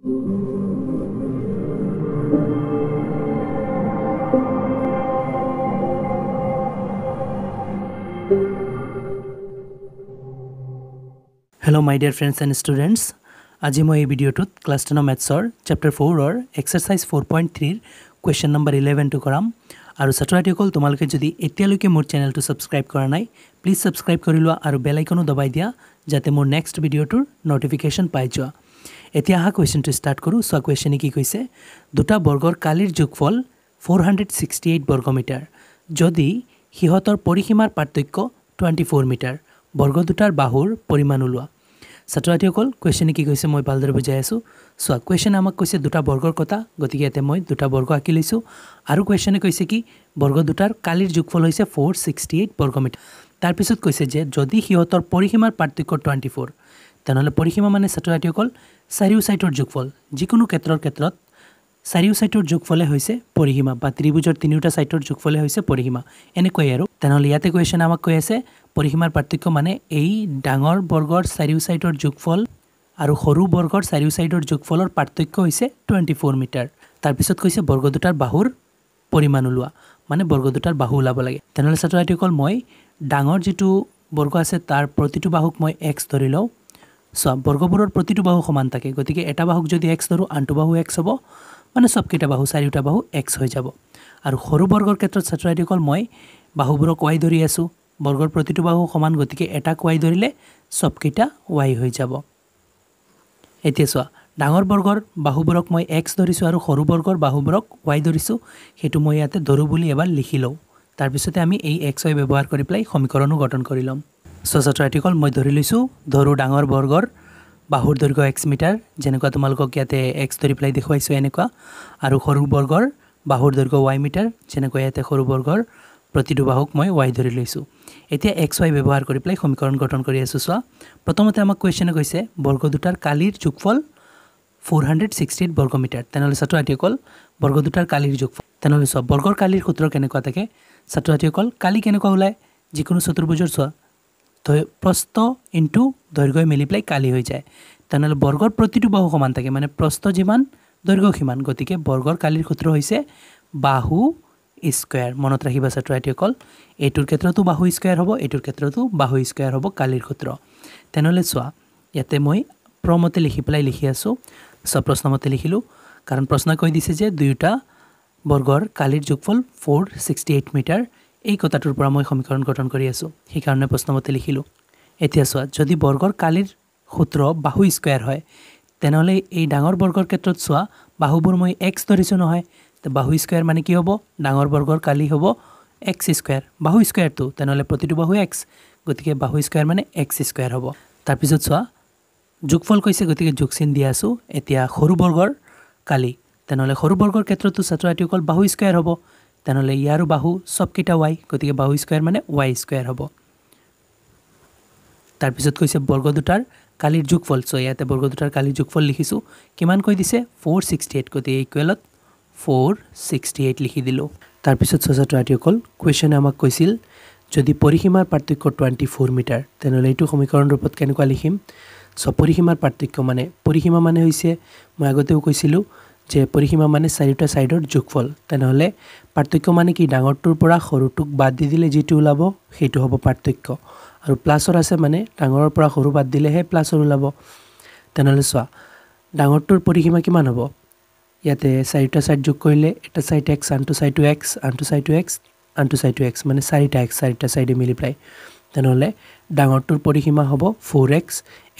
Hello my dear friends and students. আজি মই এই ভিডিওটোত ক্লাস 10 ম্যাথছৰ চ্যাপ্টাৰ 4ৰ এক্সাৰসাইজ 4.3 কোৱেশ্চন নম্বৰ 11 টো কৰাম আৰু ছাত্ৰছাত্ৰীসকল তোমালোকে যদি এতিয়ালৈকে মোৰ চেনেলটো সাবস্ক্ৰাইব কৰা নাই প্লিজ সাবস্ক্ৰাইব কৰি লোৱা আৰু বেল আইকনো দবাই দিয়া যাতে মোৰ নেক্সট ভিডিওটোৰ নটিফিকেশন পাই যোৱা এতিয়া হা কোৱেশ্চনটো ষ্টাৰ্ট কৰো সো কোৱেশ্চনে কি কৈছে দুটা বৰ্গৰ কালিৰ যোগফল 468 বৰ্গমিটাৰ যদি হিহতৰ পৰিসীমাৰ পাৰ্থক্য 24 মিটাৰ বৰ্গ দুটাৰ বাহুৰ পৰিমাণ উলোৱা ছাত্ৰছাত্ৰীসকল কোৱেশ্চনে কি কৈছে মই ভালদৰে বুজাই আছো সো কোৱেশ্চন আমাক কৈছে দুটা বৰ্গৰ কথা গতিকে এতে মই দুটা বৰ্গ আঁকি লৈছো আৰু কোৱেশ্চনে কৈছে কি বৰ্গ দুটাৰ কালিৰ যোগফল হৈছে 468 বৰ্গমিটাৰ তাৰ পিছত কৈছে যে যদি হিহতৰ পৰিসীমাৰ পাৰ্থক্য 24 তেনেহলে পৰিসীমা মানে ছাত্ৰছাত্ৰীসকল চাৰিও সাইডৰ যোগফল যিকোনো ক্ষেত্ৰত চাৰিও সাইডৰ যোগফলে হৈছে পৰিসীমা বা ত্ৰিভুজৰ তিনিটা সাইডৰ যোগফলে হৈছে পৰিসীমা এনেকৈ আৰু তেনেহলে ইয়াতে কোৱেশ্চন আমাক কৈ আছে পৰিসীমাৰ পাৰ্থক্য মানে এই ডাঙৰ বৰ্গৰ চাৰিও সাইডৰ যোগফল আৰু সৰু বৰ্গৰ চাৰিও সাইডৰ যোগফলৰ পাৰ্থক্য হৈছে 24 মিটাৰ তাৰ পিছত কৈছে বৰ্গ দুটাৰ বাহুৰ পৰিমাণ উলোৱা মানে বৰ্গ দুটাৰ বাহু উলাব লাগে তেনেহলে ছাত্ৰছাত্ৰীসকল মই ডাঙৰ যেটো বৰ্গ আছে তাৰ প্ৰতিটো বাহুক মই x ধৰি লও সো বৰ্গবোৰৰ প্ৰতিটো বাহু সমান থাকে গতিকে এটা বাহুক যদি x ধৰো আনটো বাহু x হ'ব মানে সবকিটা বাহু চাৰিটা বাহু x হৈ যাব আৰু সৰু বৰ্গৰ ক্ষেত্ৰত ছাত্ৰছাত্ৰীসকল মই বাহুবোৰক y ধৰি আছো বৰ্গৰ প্ৰতিটো বাহু সমান গতিকে এটা y ধৰিলে সবকিটা y হৈ যাব এতিয়া চোৱা ডাঙৰ বৰ্গৰ বাহুবোৰক মই x ধৰিছো আৰু সৰু বৰ্গৰ বাহুবোৰক y ধৰিছো হেতু মই ইয়াতে ধৰু বুলি এবাৰ লিখি লও তাৰ পিছতে আমি এই x y ব্যৱহাৰ কৰি প্লাই সমীকৰণো গঠন কৰি লম সো ছাত্ৰছাত্ৰীসকল মই ধৰি লৈছো ধৰু ডাঙৰ বৰ্গৰ বাহুৰ দৈৰ্ঘ্য x মিটাৰ যেনেকুৱা তোমালোকক ইয়াতে x ধৰি প্লাই দেখুৱাইছো এনেকুৱা আৰু সৰু বৰ্গৰ বাহুৰ দৈৰ্ঘ্য y মিটাৰ যেনেকুৱা ইয়াতে সৰু বৰ্গৰ প্ৰতিটো বাহুক মই y ধৰি লৈছো এতিয়া x y ব্যৱহাৰ কৰি প্লাই সমীকৰণ গঠন কৰি আছো সো প্ৰথমতে আমাক কোৱেশ্চনে কৈছে বৰ্গ দুটাৰ কালিৰ যোগফল 468 বৰ্গমিটাৰ তেনেহলে ছাত্ৰছাত্ৰীসকল বৰ্গ দুটাৰ কালিৰ যোগফল তেনেহলে সব বৰ্গৰ কালিৰ সূত্ৰ কেনেকুৱা থাকে ছাত্ৰছাত্ৰীসকল কালি কেনেকুৱা ওলায় যিকোনো চতুৰ্ভুজৰ সো প্ৰস্থ ইনটু দৈৰ্ঘ্য মিলি প্লাই কালি হৈ যায় তেনেহলে বৰ্গৰ প্ৰতিটো বাহু সমান থাকে মানে প্ৰস্থ যিমান দৈৰ্ঘ্য সমান গতিকে বৰ্গৰ কালিৰ সূত্ৰ হৈছে বাহু স্কয়াৰ মনত ৰাখিবা ছাত্ৰছাত্ৰীসকল এটোৰ ক্ষেত্ৰতো বাহু স্কয়াৰ হ'ব এটোৰ ক্ষেত্ৰতো বাহু স্কয়াৰ হ'ব কালিৰ সূত্ৰ তেনেহলে চোৱা ইয়াতে মই প্ৰমতে লিখি প্লাই লিখি আছো সব প্ৰশ্নমতে লিখিলো কাৰণ প্ৰশ্ন কৈ দিছে যে দুইটা বৰ্গৰ কালিৰ যোগফল 468 মিটাৰ এই কথাটোৰ পৰা মই সমীকৰণ গঠন কৰি আছো সেই কাৰণে প্ৰশ্নমতে লিখিলো এতিয়া চোৱা যদি বৰ্গৰ কালিৰ সূত্ৰ বাহু স্কয়াৰ হয় তেনেহলে এই ডাঙৰ বৰ্গৰ ক্ষেত্ৰত চোৱা বাহুবোৰ মই x ধৰিছো নহয় তে বাহু স্কয়াৰ মানে কি হ'ব ডাঙৰ বৰ্গৰ কালি হ'ব x স্কয়াৰ বাহু স্কয়াৰটো তেনেহলে প্ৰতিটো বাহু x গতিকে বাহু স্কয়াৰ মানে x স্কয়াৰ হ'ব তাৰ পিছত চোৱা যোগফল কৈছে গতিকে যোগচিন দি আছো এতিয়া সৰু বৰ্গৰ কালি তেনেহলে সৰু বৰ্গৰ ক্ষেত্ৰতো ছাত্ৰছাত্ৰীসকল বাহু স্কয়াৰ হ'ব তেনেহলে ইয়াৰো বাহু সবকিটা y গতিকে বাহু স্কয়াৰ মানে y স্কয়াৰ হ'ব তাৰ পিছত কৈছে বৰ্গ দুটাৰ কালিৰ যোগফল সো ইয়াতে বৰ্গ দুটাৰ কালিৰ যোগফল লিখিছো কিমান কৈ দিছে 468 গতিকে ইকুৱেলত 468 লিখি দিলো তাৰ পিছত ছাত্ৰছাত্ৰীসকল কোৱেশ্চনে আমাক কৈছিল যদি পৰিসীমাৰ পাৰ্থক্য 24 মিটাৰ তেনেহলে এইটো সমীকৰণ ৰূপত কেনেকুৱা লিখিম সো পৰিসীমাৰ পাৰ্থক্য মানে পৰিসীমা মানে হৈছে মই আগতেও কৈছিলো যে পৰিসীমা মানে চাৰিটা সাইডৰ যোগফল তেনেহলে পাৰ্থক্য মানে কি ডাঙৰটোৰ পৰা সৰুটোক বাদ দি দিলে যেটো ওলাব হেতু হ'ব পাৰ্থক্য আৰু প্লাসৰ আছে মানে ডাঙৰৰ পৰা সৰু বাদ দিলেহে প্লাসৰ ওলাব তেনেহলে চোৱা ডাঙৰটোৰ পৰিসীমা কিমান হ'ব ইয়াতে চাৰিটা সাইড যোগ কৰিলে এটা সাইড x আনটো সাইড x আনটো সাইড x আনটো সাইড x মানে চাৰিটা x চাৰিটা সাইডে মিলি প্লাই তেনেহলে ডাঙৰটোৰ পৰিসীমা হ'ব 4x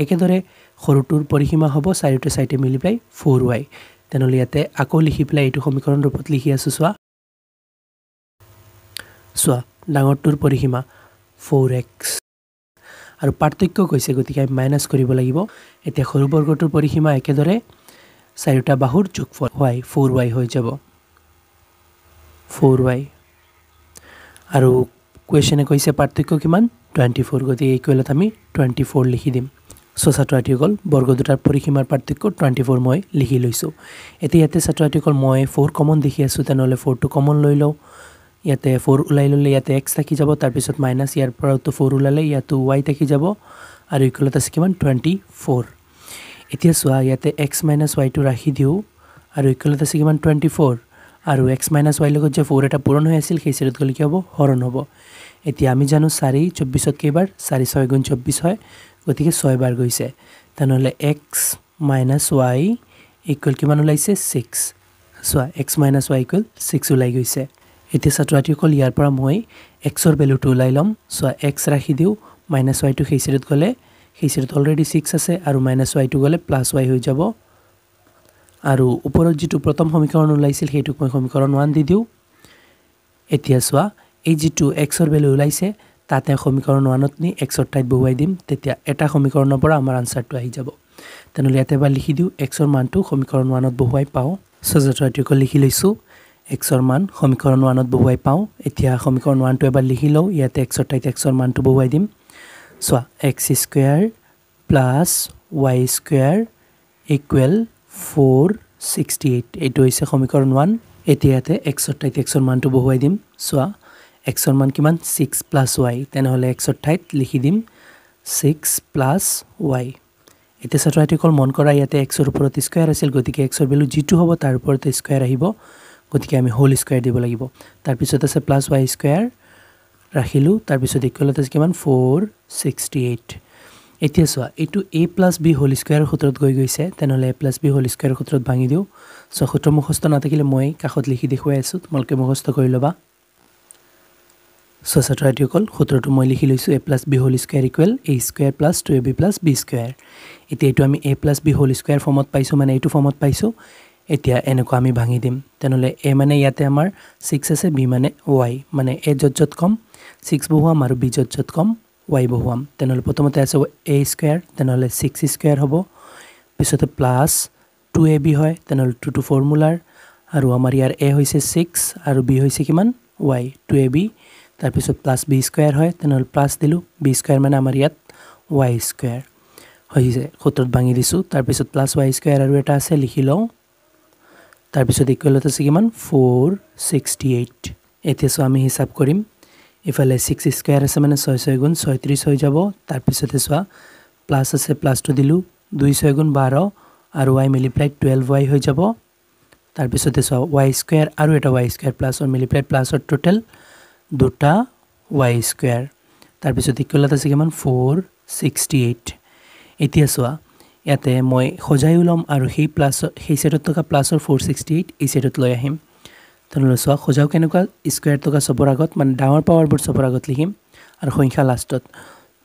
একেদৰে সৰুটোৰ পৰিসীমা হ'ব চাৰিটা সাইডে মিলি প্লাই 4y তেনেহলে ইয়াতে আকৌ লিখি প্লাই এইটো সমীকৰণ ৰূপত লিখি আছো চোৱা ডাঙৰটোৰ পৰিসীমা 4x আৰু পাৰ্থক্য কৈছে গতিকে আমি মাইনাস কৰিব লাগিব এতিয়া সৰু বৰ্গটোৰ পৰিসীমা একেদৰে চাৰিটা বাহুৰ যোগফল y 4y হৈ যাব 4y আৰু কোৱেশ্চনে কৈছে পাৰ্থক্য কিমান 24 গতিকে ইকুৱেলত আমি 24 লিখি দিম সো ছাত্ৰছাত্ৰীসকল বৰ্গ দুটাৰ পৰিসীমাৰ পাৰ্থক্য 24 মই লিখি লৈছো এতিয়া ইয়াতে ছাত্ৰছাত্ৰীসকল মই 4 কমন দেখি আছো তেনেহলে 4 টো কমন লৈ লও ইয়াতে 4 উলাই ললে ইয়াতে x থাকি যাব তাৰ পিছত মাইনাস ইয়াৰ পৰা তো 4 উলালে ইয়াতো y থাকি যাব আৰু ইকুৱেলত আছে কিমান 24 এতিয়া চোৱা ইয়াতে x - y টো ৰাখি দিও আৰু ইকুৱেলত আছে কিমান 24 আৰু x - y লগত যে 4 এটা পূৰণ হৈ আছিল সেই সাইডত গলে কি হ'ব হৰণ হ'ব এতিয়া আমি জানো 4 24ত কেইবাৰ 4 6 গুণ 24 হয় গতিকে 6 বাৰ গৈছে তেনেহলে x - y ইকুৱেল কিমান ওলাইছে 6 চোৱা x - y ইকুৱেল 6 ওলাই গৈছে এতিয়া ছাত্ৰছাত্ৰীসকল ইয়াৰ পৰা মই x ৰ ভ্যালুটো ওলাই লম সো x ৰাখি দিও -y টো হেইছিৰত গলে হেইছিৰত অলৰেডি 6 আছে আৰু -y টো গলে +y হৈ যাব আৰু ওপৰত যেটো প্ৰথম সমীকৰণ ওলাইছিল হেইটোক মই সমীকৰণ 1 দি দিও এতিয়া চোৱা এই যেটো x ৰ ভ্যালু ওলাইছে তাতে সমীকৰণ 1 ত নি x ৰ ঠাইত বহুৱাই দিম তেতিয়া এটা সমীকৰণৰ পৰা আমাৰ আনসাৰটো আহি যাব তেনেহলে ইয়াতে এবাৰ লিখি দিও x ৰ মানটো সমীকৰণ 1 ত বহুৱাই পাও সো ছাত্ৰছাত্ৰীসকল লিখি লৈছো x ৰ মান সমীকৰণ 1 ত বহুৱাই পাও এতিয়া সমীকৰণ 1 টো এবাৰ লিখি লও ইয়াতে x ৰ ঠাইত x ৰ মানটো বহুৱাই দিম so x square + y square equal 468 এটো হৈছে সমীকৰণ 1 এতিয়াতে x ৰ ঠাইত x ৰ মানটো বহুৱাই দিম সো x ৰ মান কিমান 6 + y তেনেহলে x ৰ ঠাইত লিখি দিম 6 + y এতিয়া ছাত্ৰছাত্ৰীসকল মন কৰা ইয়াতে x ৰ ওপৰত স্কয়াৰ আছিল গতিকে x ৰ ভ্যালু যেটো হ'ব তাৰ ওপৰত স্কয়াৰ আহিব গতিকে আমি হোল স্কয়াৰ দিব লাগিব তাৰ পিছত আছে +y স্কয়াৰ ৰাখিলো তাৰ পিছত ইকুৱেলত আছে কিমান 468 এতিয়া চোৱা এটো a + b হোল স্কয়াৰ সূত্ৰত গৈ গৈছে তেনেহলে a + b হোল স্কয়াৰ সূত্ৰত ভাঙি দিও সো সূত্ৰ মুখস্থ নাথাকিলে মই কাখত লিখি দেখুৱাই আছো তোমালোকে মুখস্থ কৰি লবা সো ছাত্ৰছাত্ৰীসকল সূত্ৰটো মই লিখি লৈছো a + b whole square equal a square + 2ab + b square এতিয়া এটো আমি a + b হোল স্কয়াৰ ফৰ্মত পাইছো মানে এটো ফৰ্মত পাইছো এতিয়া এনেকৈ আমি ভাঙি দিম তেনেহলে a মানে ইয়াতে আমাৰ 6 আছে b মানে y মানে a যত কম 6 বহুৱাম আৰু b যত কম y বহুৱাম তেনেহলে প্ৰথমতে আছে a স্কয়াৰ তেনেহলে 6 স্কয়াৰ হ'ব পিছতে প্লাস 2ab হয় তেনেহলে 2 টো ফৰ্মুলাৰ আৰু আমাৰ ইয়াৰ a হৈছে 6 আৰু b হৈছে কিমান y 2ab তাৰ পিছত প্লাস b স্কয়াৰ হয় তেনেহলে প্লাস দিলু b স্কয়াৰ মানে আমাৰ ইয়াত y স্কয়াৰ হৈছে সূত্ৰত ভাঙি দিছো তাৰ পিছত প্লাস y স্কয়াৰ আৰু এটা আছে লিখি লও তাৰ পিছত ইকুৱেলত আছে কিমান 468 এতিয়া সো আমি হিসাব কৰিম ইফালে 6 স্কয়াৰ আছে মানে 6 6 গুণ 36 হৈ যাব তাৰ পিছতে সোৱা প্লাস আছে প্লাস টো দিলু 2 6 গুণ 12 আৰু y মাল্টিপ্লাই 12y হৈ যাব তাৰ পিছতে সোৱা y স্কয়াৰ আৰু এটা y স্কয়াৰ প্লাস অৰ মাল্টিপ্লাই প্লাস অৰ টোটাল দুটা y স্কয়াৰ তাৰ পিছত ইকুৱেলত আছে কিমান 468 এতিয়া সোৱা ইয়াতে মই খজাই উলম আৰু সেই প্লাস সেই সেটত থকা প্লাসৰ 468 এই সেটত লৈ আহিম তেনেহলে সোৱা খজাও কেনেকুৱা স্কয়াৰ থকা সবৰ আগত মানে ডাঙৰ পাৱাৰবোৰ সবৰ আগত লিখিম আৰু সংখ্যা লাষ্টত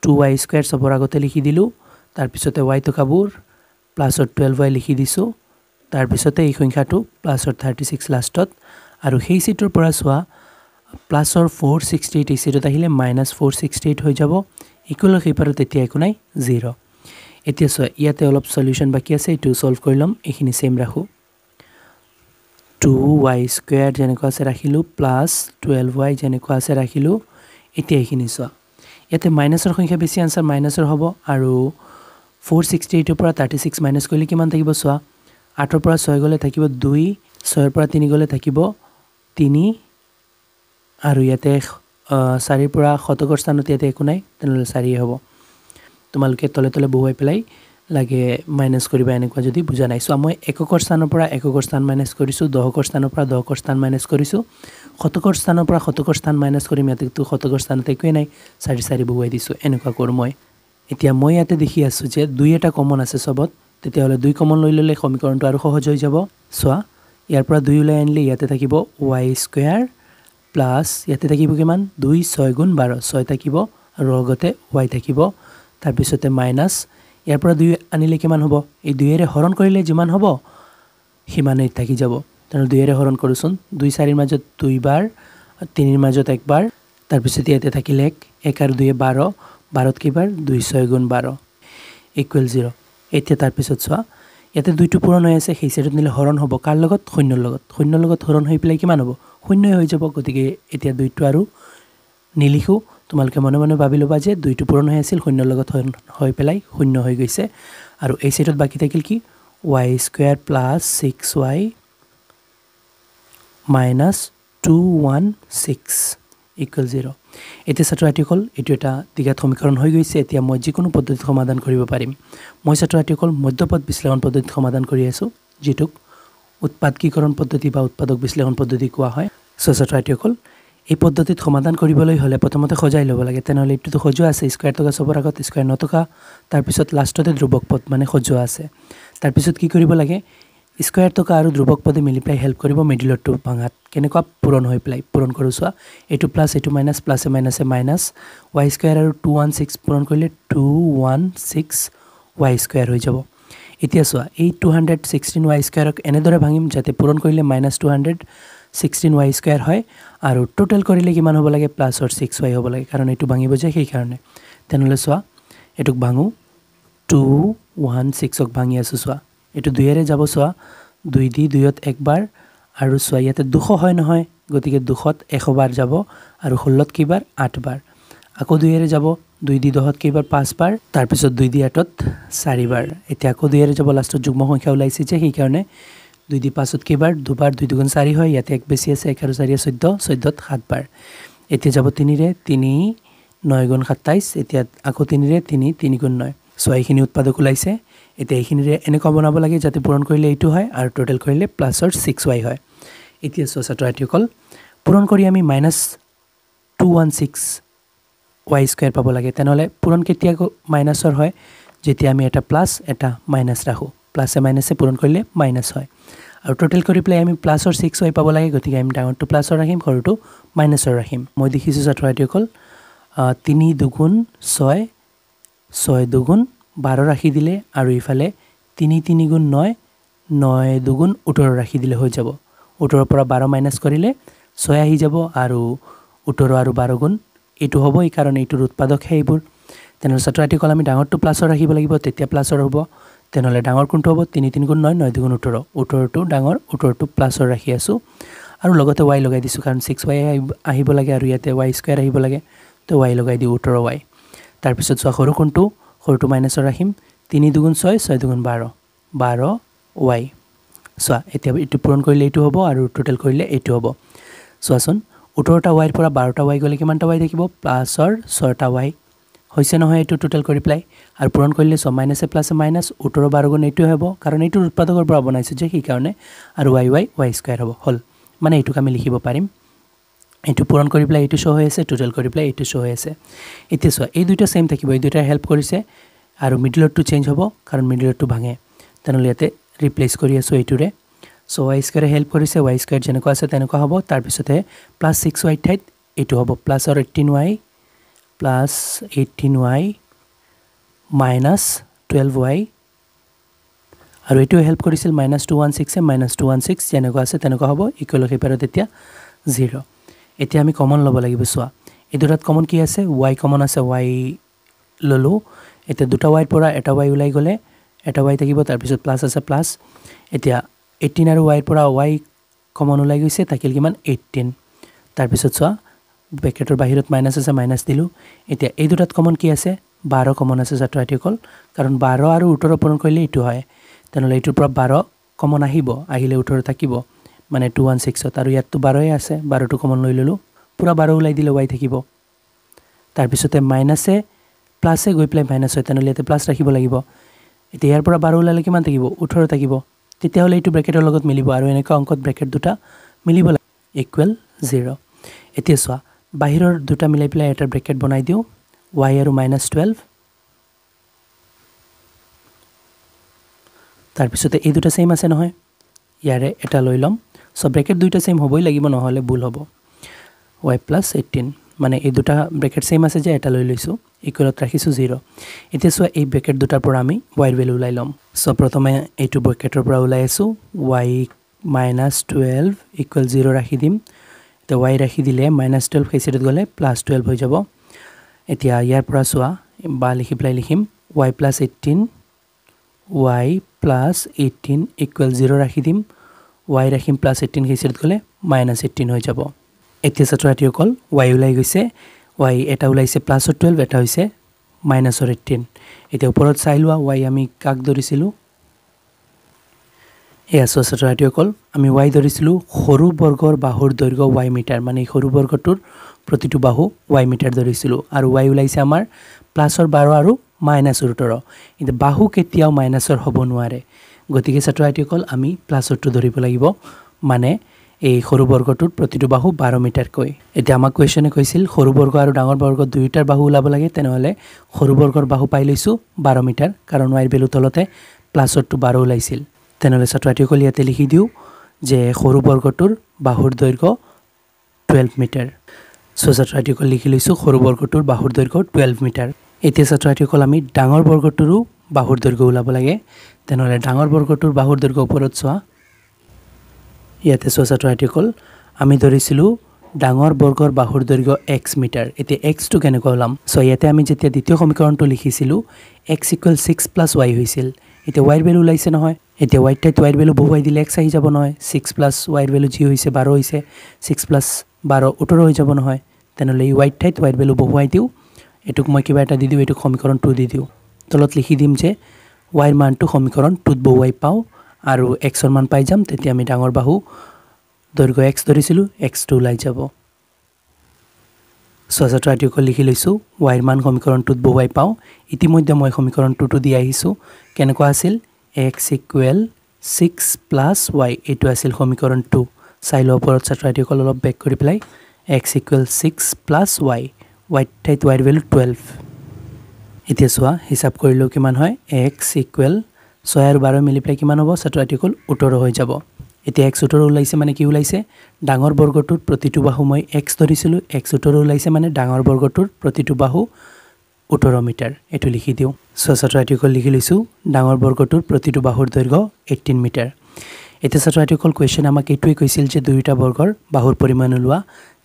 2y স্কয়াৰ সবৰ আগতে লিখি দিলু তাৰ পিছতে y টকাবোৰ প্লাসৰ 12y লিখি দিছো তাৰ পিছতে এই সংখ্যাটো প্লাসৰ 36 লাষ্টত আৰু সেই সেটৰ পৰা সোৱা প্লাসৰ 468 এই সেটত আহিলে -468 হৈ যাব ইকুৱেলৰ হেপাৰত এতিয়া একো নাই 0 এতিয়া সোৱা ইয়াতে অলপ সলিউশন বাকি আছে এটো সলভ কৰিলম এখিনি সেম ৰাখো 2y স্কয়াৰ যেনেকুৱা আছে ৰাখিলো প্লাস 12y যেনেকুৱা আছে ৰাখিলো এতিয়া এখিনি সোৱা ইয়াতে মাইনাসৰ সংখ্যা বেছি আনসাৰ মাইনাসৰ হ'ব আৰু 468 ৰ পৰা 36 মাইনাস কৰিলে কিমান থাকিব সোৱা 8 ৰ পৰা 6 গলে থাকিব 2 6 ৰ পৰা 3 গলে থাকিব 3 আৰু ইয়াতে 4 ৰ পৰা শতকৰ স্থানত ইয়াতে একো নাই তেনেহলে 4 হ'ব তোমালোকে তলে তলে বহুৱাই পেলাই লাগে মাইনাস কৰিবা এনেকুৱা যদি বুজা নাই সো মই এককৰ স্থানৰ পৰা এককৰ স্থান মাইনাস কৰিছো দহকৰ স্থানৰ পৰা দহকৰ স্থান মাইনাস কৰিছো শতকৰ স্থানৰ পৰা শতকৰ স্থান মাইনাস কৰিম ইয়াতে তো শতকৰ স্থানতে একোই নাই 4 4 বহুৱাই দিছো এনেকুৱা কৰো মই এতিয়া মই ইয়াতে দেখি আছো যে 2 এটা কমন আছে সবত তেতিয়া হলে 2 কমন লৈ ললে সমীকৰণটো আৰু সহজ হৈ যাব সোৱা ইয়াৰ পৰা 2 লৈ আনিলে ইয়াতে থাকিব y স্কয়াৰ প্লাস ইয়াতে থাকিব কিমান 2 6 গুণ 12 6 থাকিব আৰু লগতে y থাকিব তাৰ পিছতে মাইনাস ইয়াৰ পৰা 2 আনিলে কিমান হ'ব এই 2 এৰে হৰণ কৰিলে যিমান হ'ব হিমানেই থাকি যাব তেনে 2 এৰে হৰণ কৰোছন 2 4 ৰ মাজত 2 বাৰ 3 ৰ মাজত একবাৰ তাৰ পিছতে ইয়াতে থাকিলে 1 আৰু 2 12 12 ত কিবাৰ 2 6 গুণ 12 ইকুৱেল 0 এতিয়া তাৰ পিছত সোৱা ইয়াতে 2 টো পূৰণ হৈ আছে সেই সেটত নিলে হৰণ হ'ব কাৰ লগত শূন্যৰ লগত হৰণ হৈ পেলাই কিমান হ'ব শূন্যই হৈ যাব গতিকে এতিয়া 2 টো আৰু নিলিখো তোমালোকে মনে মনে ভাবি লবা যে 2 টো পূৰণ হৈ আছিল শূন্যৰ লগত হৈ পেলাই শূন্য হৈ গৈছে আৰু এই সেটত বাকি থাকিল কি y square plus 6y minus 216 equal 0 এতিয়া ছাত্ৰ ছাত্ৰীসকল এইটো এটা দ্বিঘাত সমীকৰণ হৈ গৈছে এতিয়া মই যিকোনো পদ্ধতিত সমাধান কৰিব পাৰিম মই ছাত্ৰ ছাত্ৰীসকল মধ্যপদ বিশ্লেষণ পদ্ধতিত সমাধান কৰি আছো যেটোক উৎপাদকীকৰণ পদ্ধতি বা উৎপাদক বিশ্লেষণ পদ্ধতি কোৱা হয় ছাত্ৰ ছাত্ৰীসকল এই পদ্ধতিত সমাধান কৰিবলৈ হলে প্ৰথমতে খজাই ল'ব লাগে তেনেহলে এইটো খজোৱা আছে স্কয়াৰ টকা সবৰ আগত স্কয়াৰ নটকা তাৰ পিছত লাষ্টতে ধ্ৰুবক পদ মানে খজোৱা আছে তাৰ পিছত কি কৰিব লাগে স্কয়াৰ টকা আৰু ধ্ৰুবক পদে মিলি প্লাই হেল্প কৰিব মিডলটো ভাঙাত কেনেকুৱা পূৰণ হৈ প্লাই পূৰণ কৰো সোৱা এটো প্লাস এটো মাইনাস প্লাসে মাইনাসে মাইনাস y স্কয়াৰ আৰু 216 পূৰণ কৰিলে 216 y স্কয়াৰ হৈ যাব এতিয়া সোৱা এই 216 y স্কয়াৰক এনেদৰে ভাঙিম যাতে পূৰণ কৰিলে -216 y স্কয়াৰ হয় আৰু টোটাল কৰিলে কিমান হ'ব লাগে +6y হ'ব লাগে কাৰণ এটো ভাঙিব যে সেই কাৰণে তেনলে সোৱা এটুক ভাঙো 216 ক ভাঙি আছো সোৱা এটো 2 এৰে যাব সোৱা 2 দি 2ত একবাৰ আৰু সোৱা ইয়াতে 200 হয় নহয় গতিকে 200ত 100 বাৰ যাব আৰু 16ত কিবাৰ 8 বাৰ আকৌ 2 এৰে যাব 2 দি 10ত কিবাৰ 5 বাৰ তাৰ পিছত 2 দি 8ত 4 বাৰ এতিয়া আকৌ 2 এৰে যাব লাষ্টত যুগ্ম সংখ্যা ওলাইছে যে সেই কাৰণে 2 দি 5ত কিবাৰ 2 বাৰ 2 দুগুণ 4 হয় ইয়াতে এক বেছি আছে 1 আৰু 4 14 14ত 7 বাৰ এতিয়া যাব 3 ৰে 3 9 গুণ 27 এতিয়া আকৌ 3 ৰে 3 3 গুণ 9 সো এইখিনি উৎপাদক ওলাইছে এতিয়া এইখিনিৰে এনেকুৱা বনাব লাগে যাতে পূৰণ কৰিলে এইটো হয় আৰু টোটাল কৰিলে +6y হয় এতিয়া সো ছাত্ৰসকল পূৰণ কৰি আমি -216 y স্কয়াৰ পাব লাগে তেনেহলে পূৰণ কেতিয়া মাইনাসৰ হয় যেতিয়া আমি এটা প্লাস এটা মাইনাস ৰাখো প্লাসে মাইনাসে পূৰণ কৰিলে মাইনাস হয় আৰু টোটাল কৰি প্লাই আমি +6y পাব লাগে গতিকে আমি ডাঙৰটো প্লাসৰ ৰাখিম সৰুটো মাইনাসৰ ৰাখিম মই দেখিছো ছাত্ৰসকল 3 দুগুণ 6 6 দুগুণ 12 ৰাখি দিলে আৰু ইফালে 3 3 গুণ 9 9 দুগুণ 18 ৰাখি দিলে হৈ যাব 18 পৰা 12 মাইনাস কৰিলে 6 আহি যাব আৰু 18 আৰু 12 গুণ এটো হ'ব এই কাৰণ এটোৰ উৎপাদক হেইবোৰ তেনলে ছাত্ৰসকল আমি ডাঙৰটো প্লাসৰ ৰাখিব লাগিব তেতিয়া প্লাসৰ হ'ব তেনলে ডাঙৰ কোনটো হ'ব 3 3 গুণ 9 9 দুগুণ 18 18 টো ডাঙৰ 18 টো প্লাসৰ ৰাখি আছো আৰু লগতে y লগাই দিছো কাৰণ 6y আহিব লাগে আৰু ইয়াতে y স্কয়াৰ আহিব লাগে তো y লগাই দি 18y তাৰ পিছত সৰু কোনটো সৰুটো মাইনাসৰ ৰাখিম 3 দুগুণ 6 6 দুগুণ 12 12y সোৱা এতিয়া এটো পূৰণ কৰিলে এটো হ'ব আৰু টোটাল কৰিলে এটো হ'ব সোৱাচোন 18টা y পৰা 12টা y গলে কিমানটা y থাকিব প্লাসৰ 6টা y হৈছে নহয় এটো টোটাল কৰি প্লাই আৰু পূৰণ কৰিলে সো মাইনাসে প্লাসে মাইনাস 18 12 গুণ এটো হ'ব কাৰণ এটো উৎপাদকৰ পৰা বনাইছে যে সেই কাৰণে আৰু y স্কয়াৰ হ'ব হল মানে এটো আমি লিখিব পাৰিম এটো পূৰণ কৰি প্লাই এটো শো হৈ আছে টোটাল কৰি প্লাই এটো শো হৈ আছে এতিয়া সোৱা এই দুইটা সেম থাকিব এই দুইটা হেল্প কৰিছে আৰু মিডলটো চেঞ্জ হ'ব কাৰণ মিডলটো ভাঙে তেনলে ইয়াতে ৰিপ্লেস কৰি আছো এটোৰে সো y স্কয়াৰ হেল্প কৰিছে y স্কয়াৰ যেনেকুৱা আছে তেনেকুৱা হ'ব তাৰ পিছতে +6y ঠাইত এটো হ'ব +18y +18y -12y আৰু এটো হেল্প কৰিছিল -216 এ -216 যেনেকুৱা আছে তেনেকুৱা হ'ব ইকুৱেল হিপাৰত এতিয়া 0 এতিয়া আমি কমন ল'ব লাগিব সোৱা এই দুটাত কমন কি আছে y কমন আছে y ললো এতিয়া দুটা y পৰা এটা y ওলাই গলে এটা y থাকিব তাৰ পিছত প্লাস আছে প্লাস এতিয়া 18 আৰু y পৰা y কমন ওলাই গৈছে তাকিল কিমান 18 তাৰ পিছত সোৱা ব্ৰেকেটৰ বাহিৰত মাইনাস আছে মাইনাস দিলু এতিয়া এই দুটাত কমন কি আছে 12 কমন আছে ছাত্ৰসকল কাৰণ 12 আৰু 18 পূৰণ কৰিলে এটো হয় তেনলে এটোৰ পৰা 12 কমন আহিব আহিলে 18 থাকিব মানে 216 আৰু ইয়াত 12 আছে 12 টো কমন লৈ ললো পুৰা 12 ওলাই দিলে y থাকিব তাৰ পিছতে মাইনাসে প্লাসে গৈ প্লাই মাইনাস হয় তেনলে ইয়াতে প্লাস ৰাখিব লাগিব এতিয়া ইয়াৰ পৰা 12 ওলালে কিমান থাকিব 18 থাকিব তেতিয়া হলে এটো ব্ৰেকেটৰ লগত মিলিব আৰু এনেকা অংকত ব্ৰেকেট দুটা মিলিব ইকুৱেল 0 এতিয়া সোৱা বাহিৰৰ দুটা মিলাই প্লাই এটা ব্ৰেকেট বনাই দিও y আৰু -12 তাৰ পিছতে এই দুটা সেম আছে নহয় ইয়াৰে এটা লৈ লম সো ব্ৰেকেট দুইটা সেম হ'বই লাগিব নহলে ভুল হ'ব y + 18 মানে এই দুটা ব্ৰেকেট সেম আছে যে এটা লৈ লৈছো ইকুৱেলত ৰাখিছো 0 এতিয়া সোৱা এই ব্ৰেকেট দুটাৰ পৰা আমি y ভ্যালু ওলাই লম সো প্ৰথমে এইটো ব্ৰেকেটৰ পৰা ওলাই আছো y -12 = 0 ৰাখি দিম তো y ৰাখি দিলে -12 হেচিৰত গলে +12 হৈ যাব এতিয়া ইয়াৰ পৰা সোৱা বা লিখি প্লাই লিখিম y + 18 y + 18 = 0 ৰাখি দিম y ৰাখিম +18 হেচিৰত গলে -18 হৈ যাব এতিয়া ছাত্ৰসকল y ওলাই গৈছে y এটা ওলাইছে +12 এটা হৈছে -18 এতিয়া ওপৰত চাই লোৱা y আমি কাক ধৰিছিলো এয়া চোৱা ছাত্ৰ ছাত্ৰীসকল আমি y ধৰিছিলোঁ সৰু বৰ্গৰ বাহুৰ দৈৰ্ঘ্য y মিটাৰ মানে এই সৰু বৰ্গটোৰ প্ৰতিটো বাহু y মিটাৰ ধৰিছিলোঁ আৰু y ওলাইছে আমাৰ প্লাছৰ 12 আৰু মাইনাছৰ 18 কিন্তু বাহু কেতিয়াও মাইনাছৰ হ'ব নোৱাৰে গতিকে ছাত্ৰ ছাত্ৰীসকল আমি প্লাছৰটো ধৰিব লাগিব মানে এই সৰু বৰ্গটোৰ প্ৰতিটো বাহু 12 মিটাৰ কৈ এটা আমাক কোৱেশ্চনে কৈছিল সৰু বৰ্গ আৰু ডাঙৰ বৰ্গ দুইটাৰ বাহু ওলাব লাগে তেনেহলে সৰু বৰ্গৰ বাহু পাই লৈছো 12 মিটাৰ কাৰণ y ভ্যালু তলতে প্লাছৰটো 12 ওলাইছিল তেনেহলে ছাত্ৰ ছাত্ৰীসকল ইয়াতে লিখি দিও যে সৰু বৰ্গটোৰ বাহুৰ দৈৰ্ঘ্য 12 মিটাৰ সো ছাত্ৰ ছাত্ৰীসকল লিখি লৈছো সৰু বৰ্গটোৰ বাহুৰ দৈৰ্ঘ্য 12 মিটাৰ এতিয়া ছাত্ৰ ছাত্ৰীসকল আমি ডাঙৰ বৰ্গটোৰো বাহুৰ দৈৰ্ঘ্য ওলাব লাগে তেনেহলে ডাঙৰ বৰ্গটোৰ বাহুৰ দৈৰ্ঘ্য ওপৰত চোৱা ইয়াতে চোৱা ছাত্ৰ ছাত্ৰীসকল আমি ধৰিছিলোঁ ডাঙৰ বৰ্গৰ বাহুৰ দৈৰ্ঘ্য x মিটাৰ এতিয়া x টো কেনেকৈ ওলাম সো ইয়াতে আমি যেতিয়া দ্বিতীয় সমীকৰণটো লিখিছিলোঁ x = 6 + y হৈছিল এতিয়া y ৰ ভ্যালু ওলাইছে নহয় এতিয়া y ঠাইত y ৰ ভ্যালু বহুৱাই দিলে x আহি যাব নহয় 6 + y ৰ ভ্যালু যি হৈছে 12 হৈছে 6 + 12 18 হৈ যাব নহয় তেনেহলে এই y ঠাইত y ৰ ভ্যালু বহুৱাই দিও এটুক মই কিবা এটা দি দিও এটুক সমীকৰণ 2 দি দিও তলত লিখি দিম যে y ৰ মানটো সমীকৰণ 2 ত বহুৱাই পাও আৰু x ৰ মান পাই যাম তেতিয়া আমি ডাঙৰ বাহু দৈৰ্ঘ্য x ধৰিছিলোঁ x টো ওলাই যাব ছাত্ৰ ছাত্ৰীসকল লিখি লৈছো y ৰ মান সমীকৰণ 2 ত বহুৱাই পাও ইতিমধ্যে মই সমীকৰণ 2 টো দি আহিছো কেনেকুৱা আছিল x = 6 + y এটো আছিল সমীকৰণ 2 চাইলো ওপৰত ছাত্ৰ ছাত্ৰীসকল অলপ বেক কৰি প্লাই x = 6 + y y ঠাইত y ৰ ভ্যালু 12 এতিয়া চোৱা হিসাব কৰিলো কিমান হয় x = 6 আৰু 12 মিলি প্লাই কিমান হ'ব ছাত্ৰ ছাত্ৰীসকল 18 হৈ যাব এতিয়া x 18 ওলাইছে মানে কি ওলাইছে ডাঙৰ বৰ্গটোৰ প্ৰতিটো বাহু মই x ধৰিছিলোঁ x 18 ওলাইছে মানে ডাঙৰ বৰ্গটোৰ প্ৰতিটো বাহু 18 মিটাৰ এটো লিখি দিও ছাত্ৰ ছাত্ৰীসকল লিখি লৈছো ডাঙৰ বৰ্গটোৰ প্ৰতিটো বাহুৰ দৈৰ্ঘ্য 18 মিটাৰ এতিয়া ছাত্ৰ ছাত্ৰীসকল কোৱেশ্চন আমাক এইটোই কৈছিল যে দুইটা বৰ্গৰ বাহুৰ পৰিমাণ ওলোৱা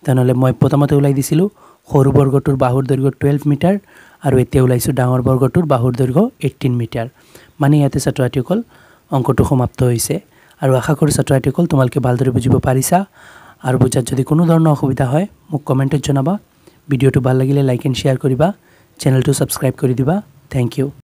তেনেহলে মই প্ৰথমতে ওলাই দিছিলোঁ সৰু বৰ্গটোৰ বাহুৰ দৈৰ্ঘ্য 12 মিটাৰ আৰু এতিয়া ওলাইছো ডাঙৰ বৰ্গটোৰ বাহুৰ দৈৰ্ঘ্য 18 মিটাৰ মানে ইয়াতে ছাত্ৰ ছাত্ৰীসকল অংকটো সমাপ্ত হৈছে আৰু আশা কৰো ছাত্ৰ ছাত্ৰীসকল তোমালোকে ভালদৰে বুজিব পাৰিছা আৰু বুজাত যদি কোনো ধৰণৰ অসুবিধা হয় মোক কমেন্টত জনাবা ভিডিওটো ভাল লাগিলে লাইক এণ্ড শেয়াৰ কৰিবা চেনেলটো সাবস্ক্ৰাইব কৰি দিবা থ্যাংক ইউ